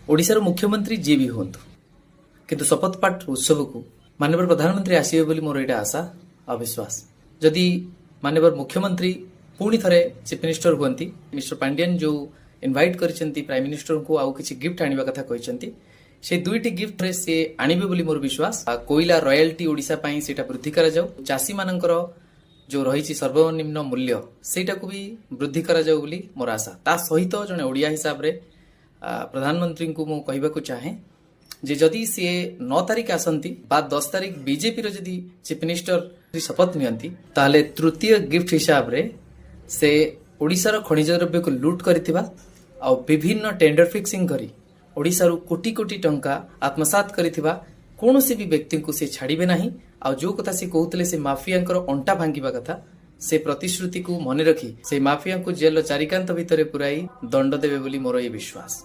ओडिशार मुख्यमंत्री जी भी हूँ किंतु शपथ पाठ उत्सव को माननीय प्रधानमंत्री आसवे बोली मोर यहाँ आशा और विश्वास। जदि माननीय मुख्यमंत्री पुणी थे चीफ मिनिस्टर हुंती मिस्टर पांडियन जो इनवाइट करछंती प्राइम मिनिस्टर को आउ किछि गिफ्ट आनिबा कथा कहछंती से दुईटी गिफ्ट रे से आनिबे बोली मोर विश्वास। कोइला रॉयल्टी ओडिशा पई सेटा वृद्धि करा जाऊ चासी मानकर जो रही सर्वनिम्न मूल्य सेटा को भी वृद्धि करा जाऊ बोली मोर आशा। ता सहित जने ओडिया हिसाब रे प्रधानमंत्री को मु कहबाकू चाहे जे जदि सी 9 तारिख आसंती बा 10 तारिख बीजेपी रो जदि चीफ मिनिस्टर शपथ नियंती ताले तृतीय गिफ्ट हिसाब रे से ओडिशार खनिज द्रव्य को लूट करथिबा आ विभिन्न टेंडर फिक्सिंग करी ओडिशारू कोटी कोटी टंका आत्मसात करथिबा कोनोसी भी व्यक्ति को से छाड़िबे नाही। आ जो कथा से कहउतले से माफियांकर अंटा भांगिबा कथा से प्रतिश्रुति को मने रखी से माफिया को जेल चारिकांत भितरे पुराई दंड देबे बोली मोर ये विश्वास।